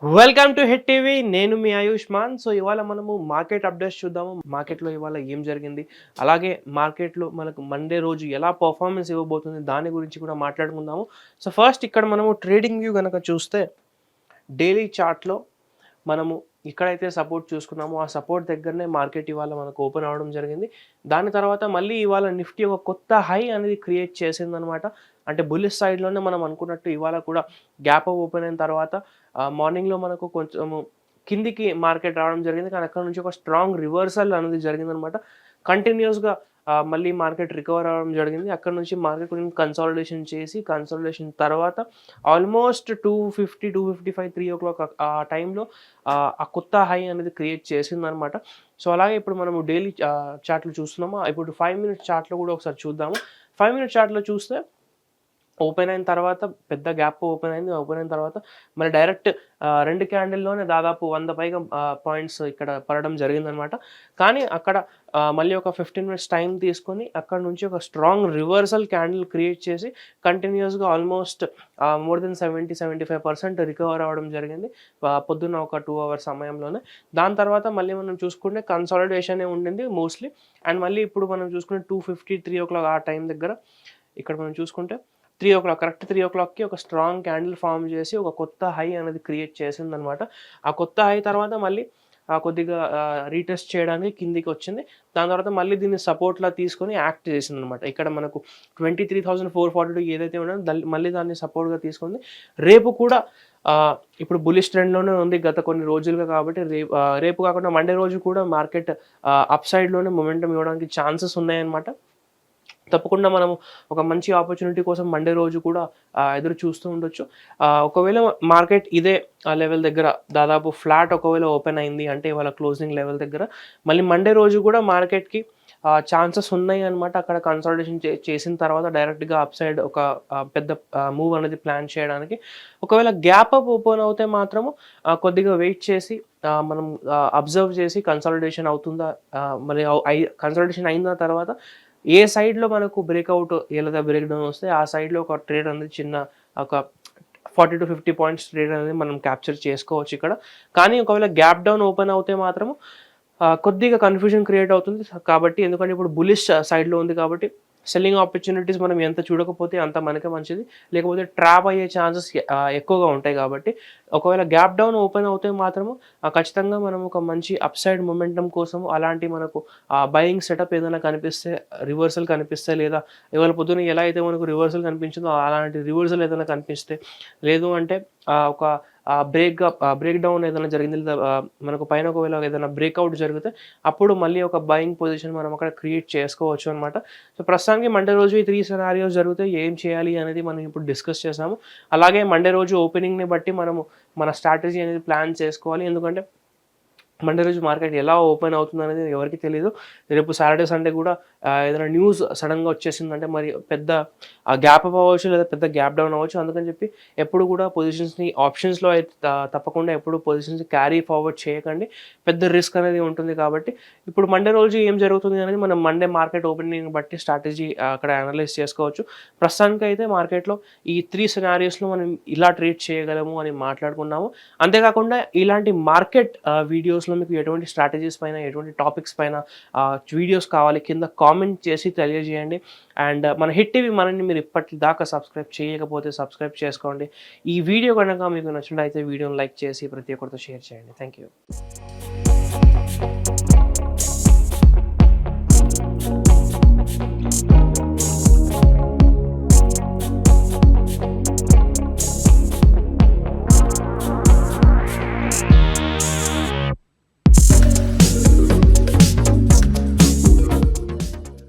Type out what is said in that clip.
Welcome to hit TV. నేను మీ Ayushman. So ఇవాళ మనము మార్కెట్ అప్డేట్స్ చూద్దాము. మార్కెట్లో ఇవాళ ఏం జరిగింది, అలాగే మార్కెట్లో మనకు మండే రోజు ఎలా పర్ఫార్మెన్స్ ఇవ్వబోతుంది దాని గురించి కూడా మాట్లాడుకుందాము. సో ఫస్ట్ ఇక్కడ మనము ట్రేడింగ్ వ్యూ కనుక చూస్తే డైలీ చార్ట్లో మనము ఎక్కడైతే సపోర్ట్ చూసుకున్నామో ఆ సపోర్ట్ దగ్గరనే మార్కెట్ ఇవాళ మనకు ఓపెన్ అవ్వడం జరిగింది. దాని తర్వాత మళ్ళీ ఇవాళ నిఫ్టీ ఒక కొత్త హై అనేది క్రియేట్ చేసిందనమాట. అంటే బుల్లిష్ సైడ్లోనే మనం అనుకున్నట్టు ఇవాళ కూడా గ్యాప్ ఓపెన్ అయిన తర్వాత మార్నింగ్లో మనకు కొంచెము కిందికి మార్కెట్ రావడం జరిగింది. కానీ అక్కడ నుంచి ఒక స్ట్రాంగ్ రివర్సల్ అనేది జరిగిందనమాట. కంటిన్యూస్గా మళ్ళీ మార్కెట్ రికవర్ అవ్వడం జరిగింది. అక్కడ నుంచి మార్కెట్ కొంచెం కన్సాలిడేషన్ తర్వాత ఆల్మోస్ట్ 255 3 o'clock ఆ టైంలో ఆ కొత్త హై అనేది క్రియేట్ చేసిందనమాట. సో అలాగే ఇప్పుడు మనము డైలీ చార్ట్లు చూస్తున్నాము. ఇప్పుడు 5 minutes చార్ట్లో కూడా ఒకసారి చూద్దాము. 5 minutes చార్ట్లో చూస్తే ఓపెన్ అయిన తర్వాత పెద్ద గ్యాప్ ఓపెన్ అయింది. ఓపెన్ అయిన తర్వాత మరి డైరెక్ట్ 2 క్యాండిల్లోనే దాదాపు 100 పైగా పాయింట్స్ ఇక్కడ పడడం జరిగిందనమాట. కానీ అక్కడ మళ్ళీ ఒక 15 minutes టైం తీసుకొని అక్కడ నుంచి ఒక స్ట్రాంగ్ రివర్సల్ క్యాండిల్ క్రియేట్ చేసి కంటిన్యూస్గా ఆల్మోస్ట్ మోర్ దెన్ 70-75% రికవర్ అవ్వడం జరిగింది పొద్దున్న ఒక 2 hours సమయంలోనే. దాని తర్వాత మళ్ళీ మనం చూసుకుంటే కన్సాలిడేషనే ఉండింది మోస్ట్లీ. అండ్ మళ్ళీ ఇప్పుడు మనం చూసుకుంటే 2:53 o'clock ఆ టైం దగ్గర ఇక్కడ మనం చూసుకుంటే 3 o'clock కరెక్ట్ 3 o'clockకి ఒక స్ట్రాంగ్ క్యాండిల్ ఫామ్ చేసి ఒక కొత్త హై అనేది క్రియేట్ చేసిందనమాట. ఆ కొత్త హై తర్వాత మళ్ళీ కొద్దిగా రీటెస్ట్ చేయడానికి కిందికి వచ్చింది. దాని తర్వాత మళ్ళీ దీన్ని సపోర్ట్లా తీసుకొని యాక్ట్ చేసిందనమాట. ఇక్కడ మనకు 23,442 ఏదైతే ఉన్నదో మళ్ళీ దాన్ని సపోర్ట్గా తీసుకుంది. రేపు కూడా ఇప్పుడు బులిష్ ట్రెండ్లోనే ఉంది గత కొన్ని రోజులుగా. కాబట్టి రేపు కాకుండా మండే రోజు కూడా మార్కెట్ అప్ సైడ్లోనే మొమెంటం ఇవ్వడానికి ఛాన్సెస్ ఉన్నాయన్నమాట. తప్పకుండా మనము ఒక మంచి ఆపర్చునిటీ కోసం మండే రోజు కూడా ఎదురు చూస్తూ ఉండొచ్చు. ఒకవేళ మార్కెట్ ఇదే లెవెల్ దగ్గర దాదాపు ఫ్లాట్ ఒకవేళ ఓపెన్ అయింది అంటే ఇవాళ క్లోజింగ్ లెవెల్ దగ్గర మళ్ళీ మండే రోజు కూడా మార్కెట్కి ఛాన్సెస్ ఉన్నాయి అనమాట. అక్కడ కన్సాలిడేషన్ చేసిన తర్వాత డైరెక్ట్గా అప్ సైడ్ ఒక పెద్ద మూవ్ అనేది ప్లాన్ చేయడానికి. ఒకవేళ గ్యాప్ అప్ ఓపెన్ అవుతే మాత్రము కొద్దిగా వెయిట్ చేసి మనం అబ్జర్వ్ చేసి కన్సాలిడేషన్ అవుతుందా, మరి కన్సాలిడేషన్ అయిన తర్వాత ఏ సైడ్లో మనకు బ్రేక్అవుట్ లేదా బ్రేక్ డౌన్ వస్తే ఆ సైడ్లో ఒక ట్రేడ్ అనేది చిన్న ఒక 40-50 పాయింట్స్ ట్రేడ్ అనేది మనం క్యాప్చర్ చేసుకోవచ్చు ఇక్కడ. కానీ ఒకవేళ గ్యాప్ డౌన్ ఓపెన్ అవుతే మాత్రము కొద్దిగా కన్ఫ్యూజన్ క్రియేట్ అవుతుంది. కాబట్టి ఎందుకంటే ఇప్పుడు బులిష్ సైడ్లో ఉంది కాబట్టి సెల్లింగ్ ఆపర్చునిటీస్ మనం ఎంత చూడకపోతే అంత మనకే మంచిది. లేకపోతే ట్రాప్ అయ్యే ఛాన్సెస్ ఎక్కువగా ఉంటాయి. కాబట్టి ఒకవేళ గ్యాప్ డౌన్ ఓపెన్ అవుతే మాత్రము ఖచ్చితంగా మనం ఒక మంచి అప్ సైడ్ మొమెంటం కోసం అలాంటి మనకు బయింగ్ సెటప్ ఏదైనా కనిపిస్తే, రివర్సల్ కనిపిస్తే, లేదా ఇవాళ పొద్దున్న ఎలా అయితే మనకు రివర్సల్ కనిపించిందో అలాంటి రివర్సల్ ఏదైనా కనిపిస్తే, లేదు అంటే ఒక బ్రేక్ డౌన్ ఏదైనా జరిగింది, లేదా మనకు పైన ఒకవేళ ఏదైనా బ్రేక్అవుట్ జరిగితే అప్పుడు మళ్ళీ ఒక బయింగ్ పొజిషన్ మనం అక్కడ క్రియేట్ చేసుకోవచ్చు అనమాట. సో ప్రస్తుతానికి మండే రోజు ఈ 3 సినారియోస్ జరిగితే ఏం చేయాలి అనేది మనం ఇప్పుడు డిస్కస్ చేసాము. అలాగే మండే రోజు ఓపెనింగ్ని బట్టి మనము మన స్ట్రాటజీ అనేది ప్లాన్ చేసుకోవాలి. ఎందుకంటే మండే రోజు మార్కెట్ ఎలా ఓపెన్ అవుతుంది అనేది ఎవరికి తెలియదు. రేపు సాటర్డే సండే కూడా ఏదైనా న్యూస్ సడన్గా వచ్చేసిందంటే మరి పెద్ద గ్యాప్ అప్ అవ్వచ్చు, లేదా పెద్ద గ్యాప్ డౌన్ అవ్వచ్చు. అందుకని చెప్పి ఎప్పుడు కూడా పొజిషన్స్ని ఆప్షన్స్లో అయితే తప్పకుండా ఎప్పుడు పొజిషన్స్ క్యారీ ఫార్వర్డ్ చేయకండి. పెద్ద రిస్క్ అనేది ఉంటుంది. కాబట్టి ఇప్పుడు మండే రోజు ఏం జరుగుతుంది అనేది మనం మండే మార్కెట్ ఓపెనింగ్ బట్టి స్ట్రాటజీ అక్కడ అనలైజ్ చేసుకోవచ్చు. ప్రస్తుతానికి అయితే మార్కెట్లో ఈ 3 సినారియోస్లో మనం ఇలా ట్రేడ్ చేయగలము అని మాట్లాడుకున్నాము. అంతేకాకుండా ఇలాంటి మార్కెట్ వీడియోస్లో మీకు ఎటువంటి స్ట్రాటజీస్ పైన, ఎటువంటి టాపిక్స్ పైన వీడియోస్ కావాలి కింద కామెంట్ చేసి తెలియజేయండి. అండ్ మన హిట్ టీవీ మనని మీరు ఇప్పటిదాకా సబ్స్క్రైబ్ చేయకపోతే సబ్స్క్రైబ్ చేసుకోండి. ఈ వీడియో కనుక మీకు నచ్చినట్లయితే వీడియోని లైక్ చేసి ప్రతి ఒక్కరితో షేర్ చేయండి. Thank you.